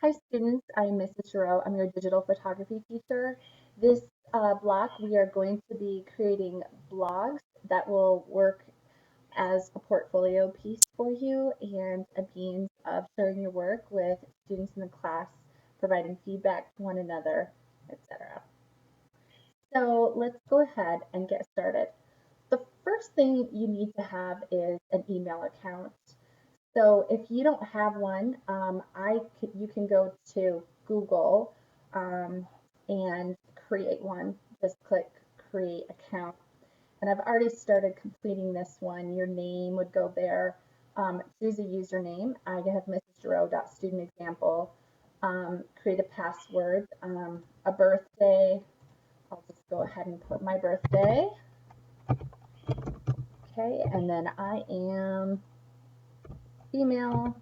Hi students, I'm Mrs. Giroux. I'm your digital photography teacher. This block we are going to be creating blogs that will work as a portfolio piece for you and a means of sharing your work with students in the class, providing feedback to one another, etc. So let's go ahead and get started. The first thing you need to have is an email account. So if you don't have one, you can go to Google and create one. Just click create account. And I've already started completing this one. Your name would go there. Choose a username. I have Mrs. Giroux.student example. Create a password, a birthday. I'll just go ahead and put my birthday. Okay, and then I am female.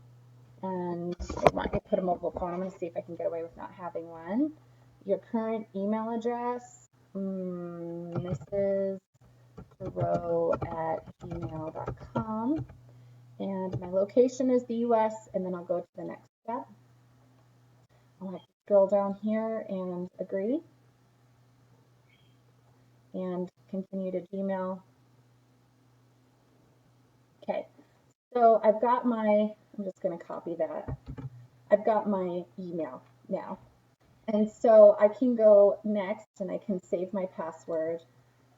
And I want you to put a mobile phone. I'm going to see if I can get away with not having one. Your current email address, Mrs. Giroux@gmail.com. And my location is the US, and then I'll go to the next step. I'll have to scroll down here and agree. And continue to Gmail. Okay, so I've got I'm just going to copy that. I've got my email now. And so I can go next and I can save my password.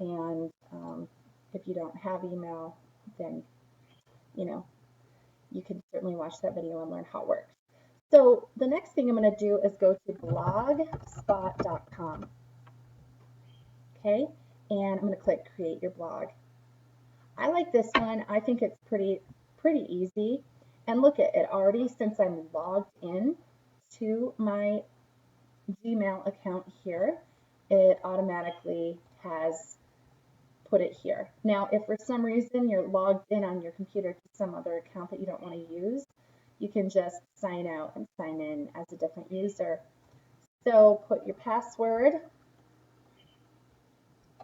And if you don't have email, then, you can certainly watch that video and learn how it works. So the next thing I'm going to do is go to blogspot.com. Okay, and I'm going to click create your blog. I like this one. I think it's pretty easy. And look at it already, since I'm logged in to my Gmail account here, it automatically has put it here. Now, if for some reason you're logged in on your computer to some other account that you don't want to use, you can just sign out and sign in as a different user. So put your password,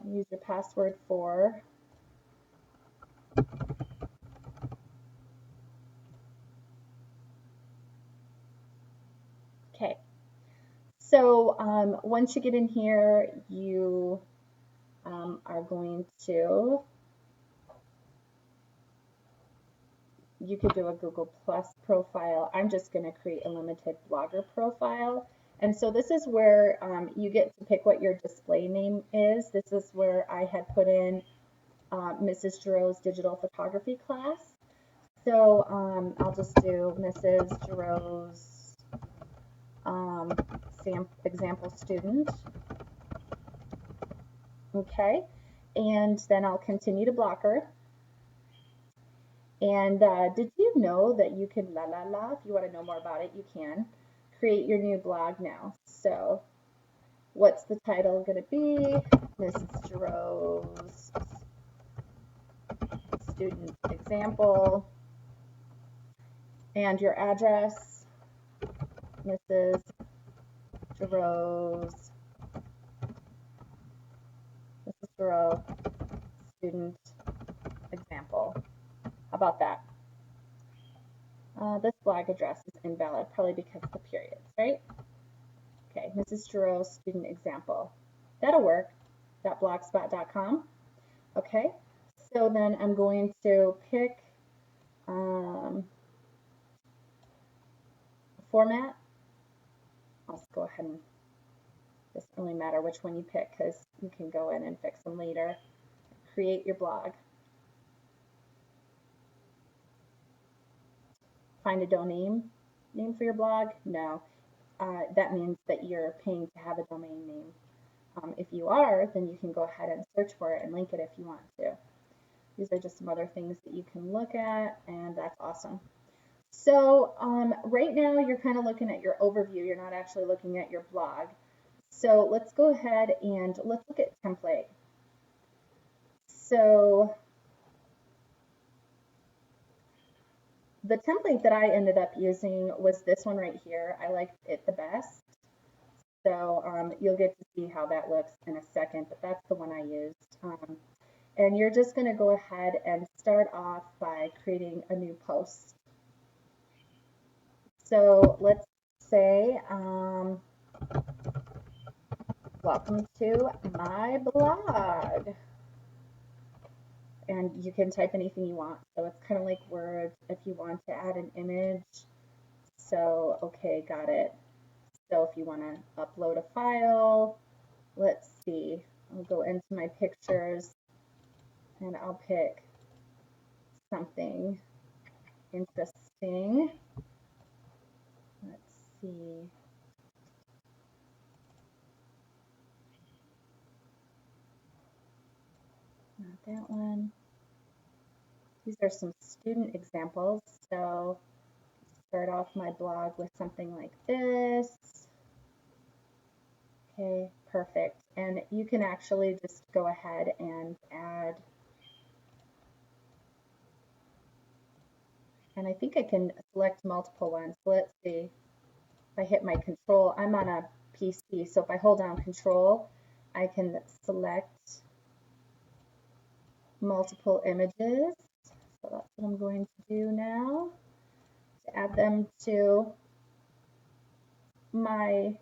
use your password for okay. So once you get in here, you are going to, you could do a Google Plus profile. I'm just going to create a limited blogger profile. And so this is where you get to pick what your display name is. This is where I had put in Mrs. Giroux's digital photography class. So I'll just do Mrs. Giroux's example student. Okay, and then I'll continue to block her. And did you know that you can, if you want to know more about it, you can create your new blog now. So what's the title going to be? Mrs. Giroux's student example. And your address, Mrs. Giroux student example. How about that? This blog address is invalid, probably because of the periods, right? Okay, Mrs. Giroux student example. That'll work. .blogspot.com. Okay, so then I'm going to pick format. I'll just go ahead and it doesn't really matter which one you pick because you can go in and fix them later. Create your blog. Find a domain name for your blog? No. That means that you're paying to have a domain name. If you are, then you can go ahead and search for it and link it if you want to. These are just some other things that you can look at, and that's awesome. So right now you're kind of looking at your overview. You're not actually looking at your blog. So let's go ahead and let's look at template. So the template that I ended up using was this one right here. I liked it the best. So you'll get to see how that looks in a second, but that's the one I used. And you're just going to go ahead and start off by creating a new post. So let's say, welcome to my blog. And you can type anything you want. So it's kind of like Word if you want to add an image. So, okay, got it. So if you want to upload a file, let's see. I'll go into my pictures and I'll pick something interesting. Let's see. Not that one. These are some student examples. So start off my blog with something like this. Okay, perfect. And you can actually just go ahead and add, and I think I can select multiple ones. Let's see. If I hit my control, I'm on a PC, so if I hold down control, I can select multiple images. So that's what I'm going to do now, to add them to my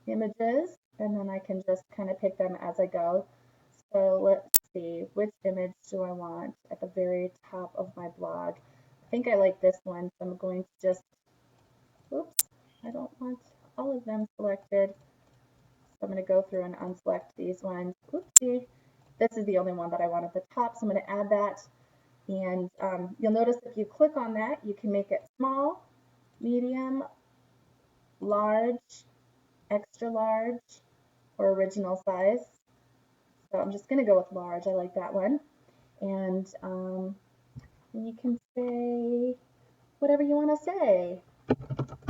images, and then I can just kind of pick them as I go. So let's see, which image do I want at the very top of my blog? I think I like this one, so I'm going to just, oops, I don't want all of them selected. So I'm going to go through and unselect these ones. Oopsie. This is the only one that I want at the top, so I'm going to add that. And you'll notice if you click on that, you can make it small, medium, large, extra large, or original size. So I'm just going to go with large. I like that one. And you can say whatever you want to say.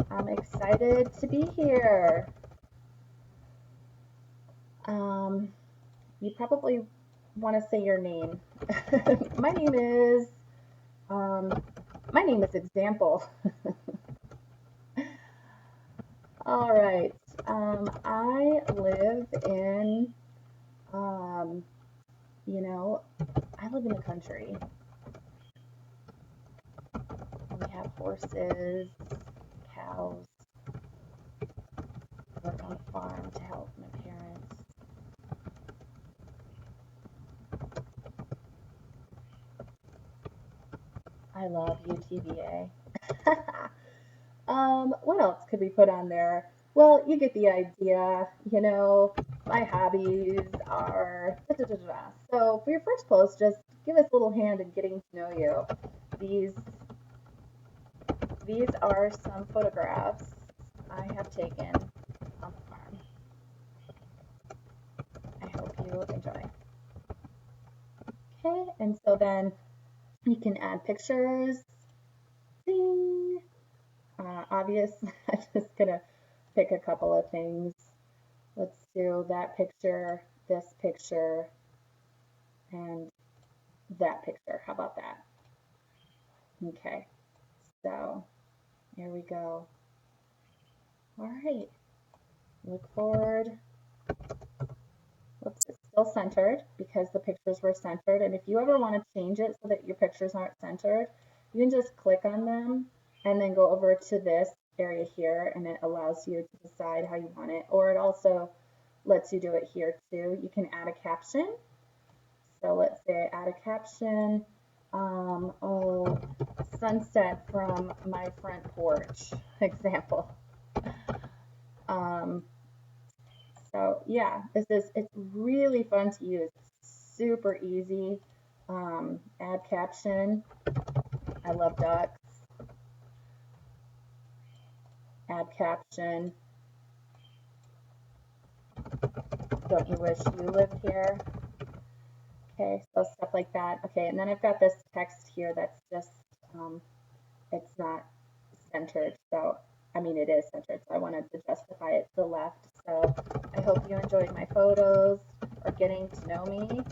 I'm excited to be here. You probably want to say your name. My name is Example. All right. I live in, you know, I live in the country. We have horses, cows. I work on a farm to help my parents. I love UTVA. What else could we put on there? Well, you get the idea. You know, my hobbies are da, da, da, da. So for your first post, just give us a little hand in getting to know you. These are some photographs I have taken on the farm. I hope you enjoy. Okay, and so then you can add pictures. Ding! Obvious, I'm just gonna pick a couple of things. Let's do that picture, this picture, and that picture. How about that? Okay, so here we go. All right, look forward. Oops, it's still centered because the pictures were centered. And if you ever want to change it so that your pictures aren't centered, you can just click on them and then go over to this area here, and it allows you to decide how you want it. Or it also lets you do it here too. You can add a caption. So let's say I add a caption. Oh, sunset from my front porch, example. So yeah, it's really fun to use. Super easy. Add caption. I love ducks. Add caption. Don't you wish you lived here? Okay, so stuff like that. Okay, and then I've got this text here that's just, it's not centered. So, I mean, it is centered. So I wanted to justify it to the left. So I hope you enjoyed my photos or getting to know me.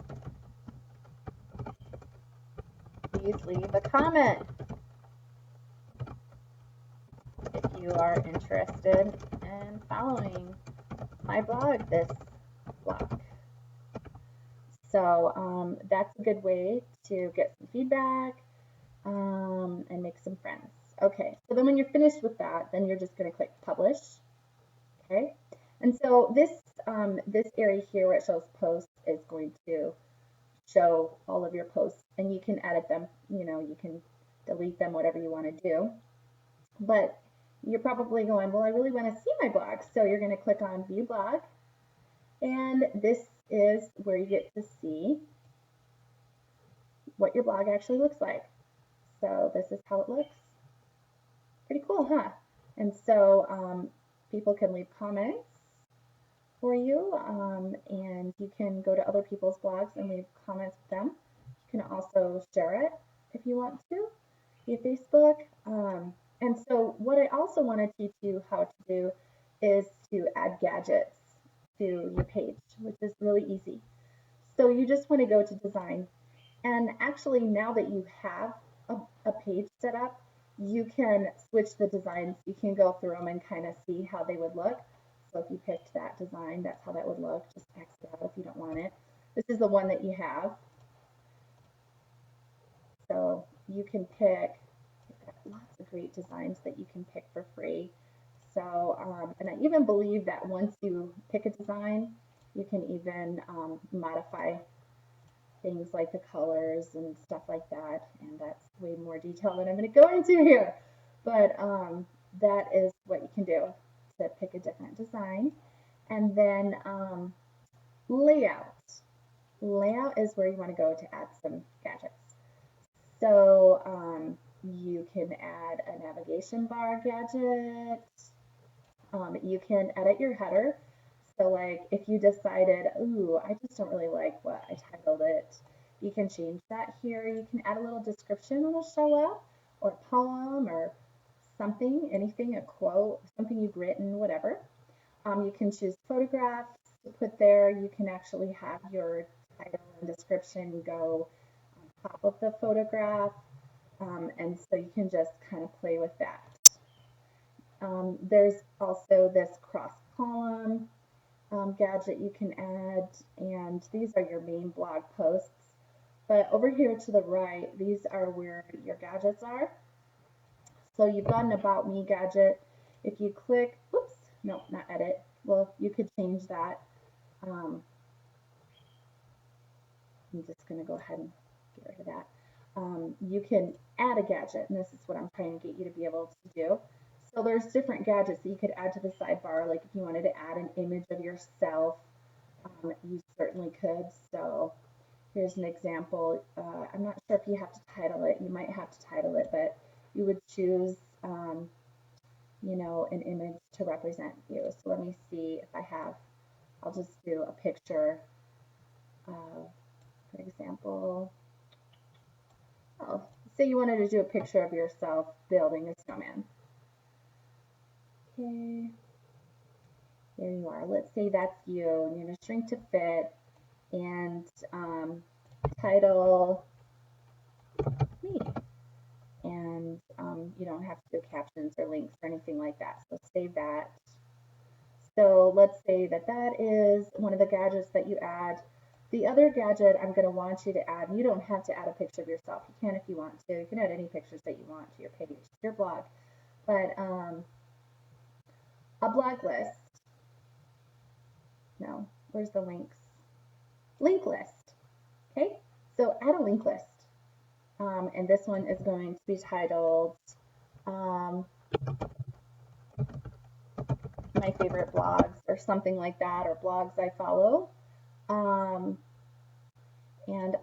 Please leave a comment if you are interested in following my blog, this blog. So that's a good way to get some feedback and make some friends. Okay, so then when you're finished with that, then you're just going to click publish. Okay, and so this area here where it shows posts is going to show all of your posts, and you can edit them. You can delete them, whatever you want to do. But you're probably going, well, I really want to see my blog. So you're going to click on view blog, and this is where you get to see what your blog actually looks like. So this is how it looks. Pretty cool, huh? And so people can leave comments for you, and you can go to other people's blogs and leave comments with them. You can also share it if you want to via Facebook. And so what I also want to teach you how to do is to add gadgets to your page, which is really easy. So you just want to go to design, and actually now that you have a page set up, you can switch the designs. You can go through them and kind of see how they would look. So if you picked that design, that's how that would look. Just X it out if you don't want it. This is the one that you have. So you can pick, you've got lots of great designs that you can pick for free. So, and I even believe that once you pick a design, you can even modify things like the colors and stuff like that. And that's way more detail than I'm going to go into here. But that is what you can do to pick a different design. And then layout. Layout is where you want to go to add some gadgets. So you can add a navigation bar gadget. You can edit your header. So like if you decided, ooh, I just don't really like what I titled it, you can change that here. You can add a little description that'll show up, or a poem, or something, anything, a quote, something you've written, whatever. You can choose photographs to put there. You can actually have your title and description go on top of the photograph. And so you can just kind of play with that. There's also this cross column gadget you can add, and these are your main blog posts. But over here to the right, these are where your gadgets are. So you've got an About Me gadget. If you click, oops, no, not edit. Well, you could change that. I'm just going to go ahead and get rid of that. You can add a gadget, and this is what I'm trying to get you to be able to do. So there's different gadgets that you could add to the sidebar. Like if you wanted to add an image of yourself, you certainly could. So here's an example. I'm not sure if you have to title it. You might have to title it, but you would choose, an image to represent you. So let me see if I have, I'll just do a picture of, for example, oh, say you wanted to do a picture of yourself building a snowman. Okay, there you are. Let's say that's you, and you're going to shrink to fit, and title me. And you don't have to do captions or links or anything like that. So save that. So let's say that that is one of the gadgets that you add. The other gadget I'm going to want you to add, you don't have to add a picture of yourself. You can if you want to. You can add any pictures that you want to your page, your blog. But a blog list. No, where's the links? Link list. Okay, so add a link list. And this one is going to be titled my favorite blogs or something like that, or blogs I follow. And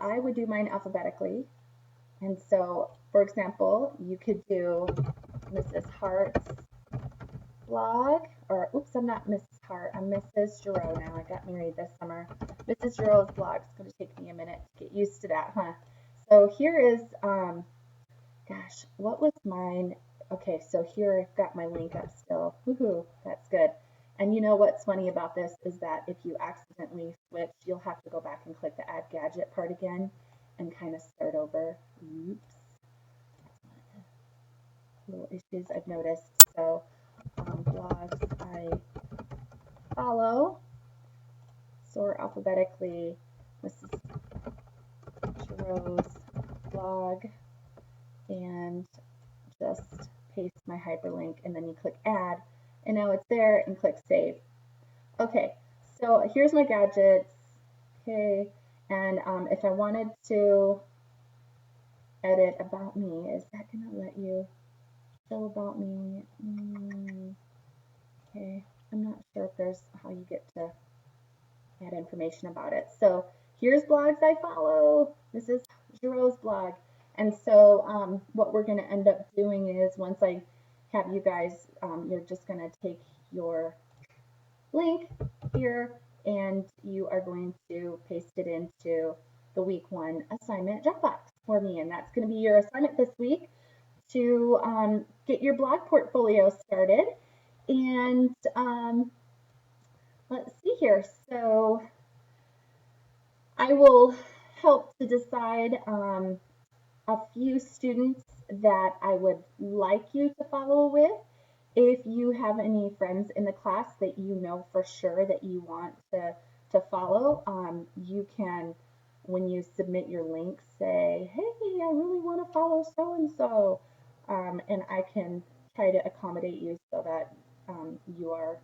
I would do mine alphabetically. And so, for example, you could do Mrs. Hart's blog, or oops, I'm not Mrs. Hart, I'm Mrs. Giroux now. I got married this summer. Mrs. Giroux's blog. It's going to take me a minute to get used to that, huh? So here is, gosh, what was mine? Okay, so here I've got my link up still. Woohoo, that's good. And you know what's funny about this is that if you accidentally switch, you'll have to go back and click the add gadget part again and kind of start over. Oops. Little issues I've noticed. So blogs I follow, sort alphabetically. Mrs. Giroux's blog, and just paste my hyperlink, and then you click add, and now it's there, and click save. Okay, so here's my gadgets. Okay, and if I wanted to edit about me, is that gonna let you show about me? Okay, I'm not sure if there's how you get to add information about it. So here's blogs I follow. This is Giroux's blog. And so what we're going to end up doing is once I have you guys, you're just going to take your link here and you are going to paste it into the week 1 assignment Dropbox for me. And that's going to be your assignment this week to get your blog portfolio started. And let's see here. So I will help to decide a few students that I would like you to follow with. If you have any friends in the class that you know for sure that you want to follow, you can, when you submit your link, say, hey, I really want to follow so-and-so, and I can try to accommodate you so that you are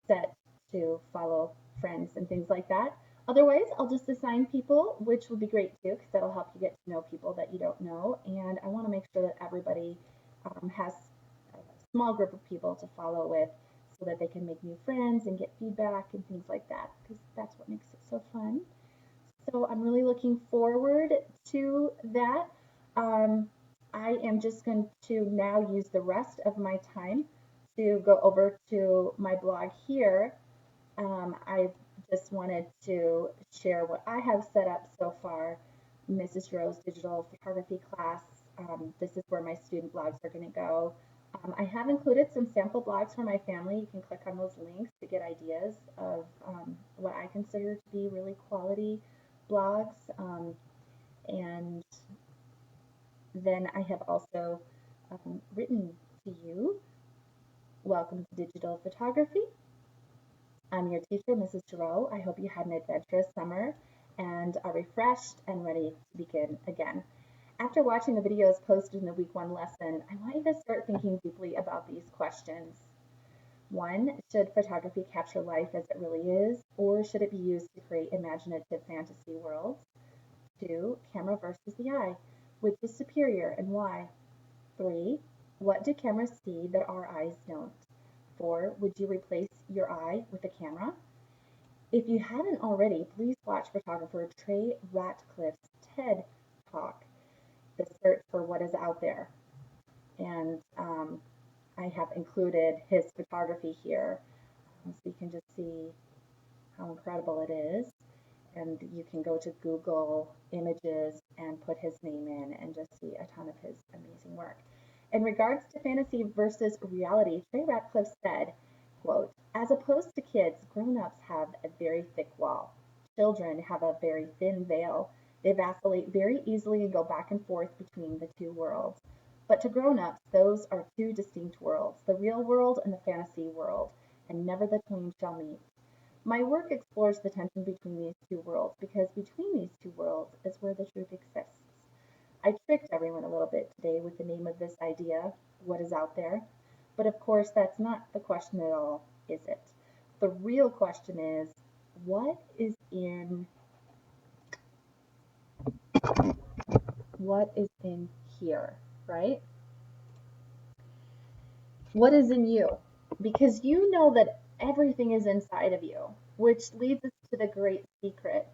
set to follow friends and things like that. Otherwise, I'll just assign people, which would be great too, because that'll help you get to know people that you don't know. And I want to make sure that everybody has a small group of people to follow with so that they can make new friends and get feedback and things like that, because that's what makes it so fun. So I'm really looking forward to that. I am just going to now use the rest of my time to go over to my blog here. I just wanted to share what I have set up so far. Mrs. Giroux's digital photography class. This is where my student blogs are going to go. I have included some sample blogs for my family. You can click on those links to get ideas of what I consider to be really quality blogs. And then I have also written to you, welcome to digital photography. I'm your teacher, Mrs. Giroux. I hope you had an adventurous summer and are refreshed and ready to begin again. After watching the videos posted in the week 1 lesson, I want you to start thinking deeply about these questions. 1, should photography capture life as it really is, or should it be used to create imaginative fantasy worlds? 2, camera versus the eye. Which is superior and why? 3, what do cameras see that our eyes don't? 4, would you replace your eye with a camera? If you haven't already, please watch photographer Trey Ratcliffe's TED Talk, The Search for What Is Out There. And I have included his photography here so you can just see how incredible it is. And you can go to Google Images and put his name in and just see a ton of his amazing work. In regards to fantasy versus reality, Trey Ratcliffe said, quote, as opposed to kids, grown-ups have a very thick wall. Children have a very thin veil. They vacillate very easily and go back and forth between the two worlds. But to grown-ups, those are two distinct worlds, the real world and the fantasy world, and never the twain shall meet. My work explores the tension between these two worlds because between these two worlds is where the truth exists. I tricked everyone a little bit today with the name of this idea, what is out there? But of course, that's not the question at all, is it? The real question is, what is in here, right? What is in you? Because you know that everything is inside of you, which leads us to the great secret,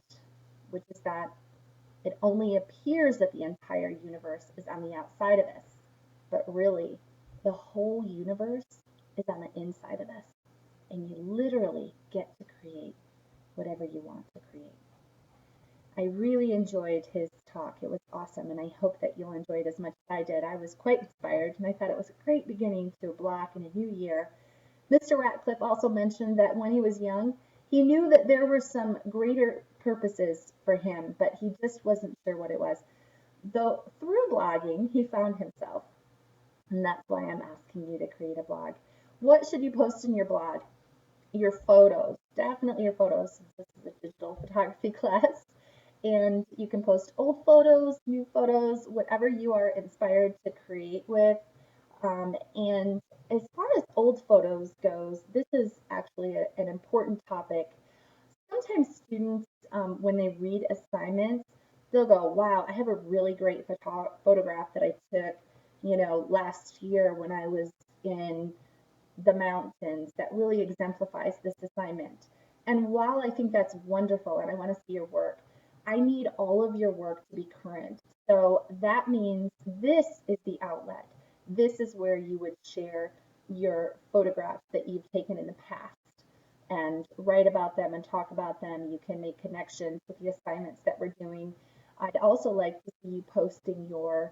which is that it only appears that the entire universe is on the outside of us, but really, the whole universe is on the inside of us, and you literally get to create whatever you want to create. I really enjoyed his talk. It was awesome, and I hope that you'll enjoy it as much as I did. I was quite inspired, and I thought it was a great beginning to a block in a new year. Mr. Ratcliffe also mentioned that when he was young, he knew that there were some greater purposes for him, but he just wasn't sure what it was. Though through blogging, he found himself, and that's why I'm asking you to create a blog. What should you post in your blog? Your photos, definitely your photos. This is a digital photography class. And you can post old photos, new photos, whatever you are inspired to create with. And as far as old photos goes, this is actually an important topic. Sometimes students, when they read assignments, they'll go, wow, I have a really great photograph that I took, last year when I was in the mountains that really exemplifies this assignment. And while I think that's wonderful and I want to see your work, I need all of your work to be current. So that means this is the outlet. This is where you would share your photographs that you've taken in the past and write about them and talk about them. You can make connections with the assignments that we're doing. I'd also like to see you posting your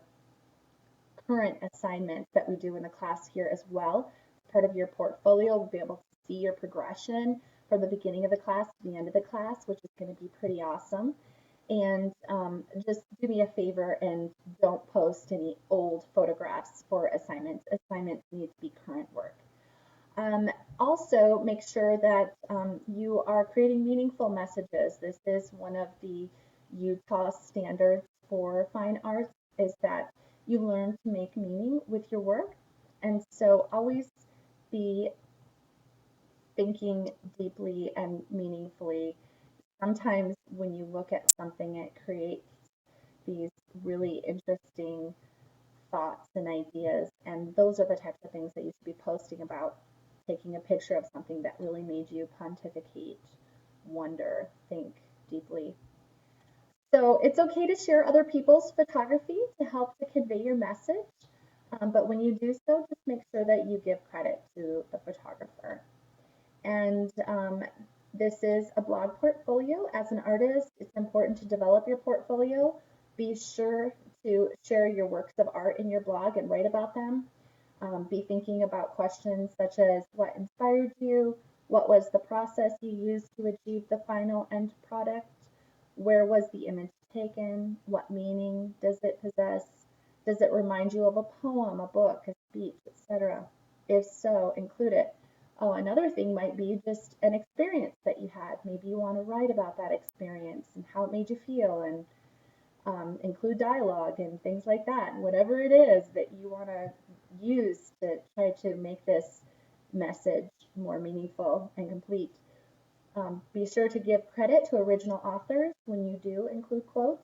current assignments that we do in the class here as well. Part of your portfolio, we'll be able to see your progression from the beginning of the class to the end of the class, which is going to be pretty awesome. And just do me a favor and don't post any old photographs for assignments. Assignments need to be current work. Also, make sure that you are creating meaningful messages. This is one of the Utah standards for fine arts, is that you learn to make meaning with your work. And so always be thinking deeply and meaningfully. Sometimes when you look at something, it creates these really interesting thoughts and ideas. And those are the types of things that you should be posting about. Taking a picture of something that really made you pontificate, wonder, think deeply. So it's okay to share other people's photography to help to convey your message. But when you do so, just make sure that you give credit to the photographer. And this is a blog portfolio. As an artist, it's important to develop your portfolio. Be sure to share your works of art in your blog and write about them. Be thinking about questions such as what inspired you, what was the process you used to achieve the final end product, where was the image taken, what meaning does it possess, does it remind you of a poem, a book, a speech, etc. If so, include it. Oh, another thing might be just an experience that you had. Maybe you want to write about that experience and how it made you feel, and include dialogue and things like that. Whatever it is that you want to use to try to make this message more meaningful and complete. Be sure to give credit to original authors when you do include quotes,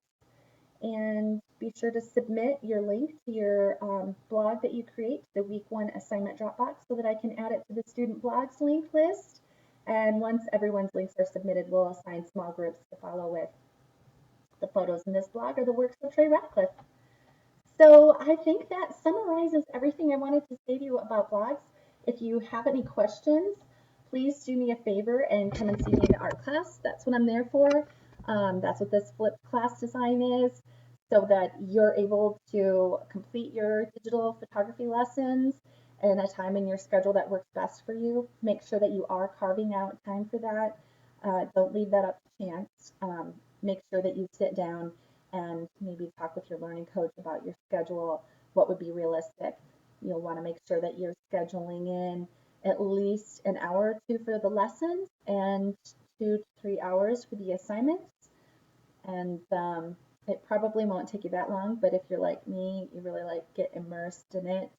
and be sure to submit your link to your blog that you create to the week 1 assignment Dropbox so that I can add it to the student blogs link list. And once everyone's links are submitted, we'll assign small groups to follow with. The photos in this blog are the works of Trey Ratcliffe. So I think that summarizes everything I wanted to say to you about blogs. If you have any questions, please do me a favor and come and see me in art class. That's what I'm there for. That's what this flipped class design is, so that you're able to complete your digital photography lessons in a time in your schedule that works best for you. Make sure that you are carving out time for that. Don't leave that up to chance. Make sure that you sit down and maybe talk with your learning coach about your schedule, what would be realistic. You'll want to make sure that you're scheduling in at least an hour or two for the lessons and 2 to 3 hours for the assignments. And it probably won't take you that long, but if you're like me, you really like get immersed in it,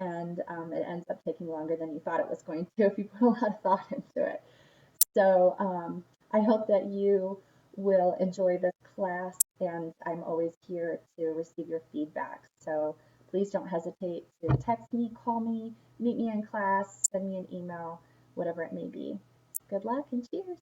and it ends up taking longer than you thought it was going to if you put a lot of thought into it. So I hope that you will enjoy this class, and I'm always here to receive your feedback. So please don't hesitate to text me, call me, meet me in class, send me an email, whatever it may be. Good luck and cheers.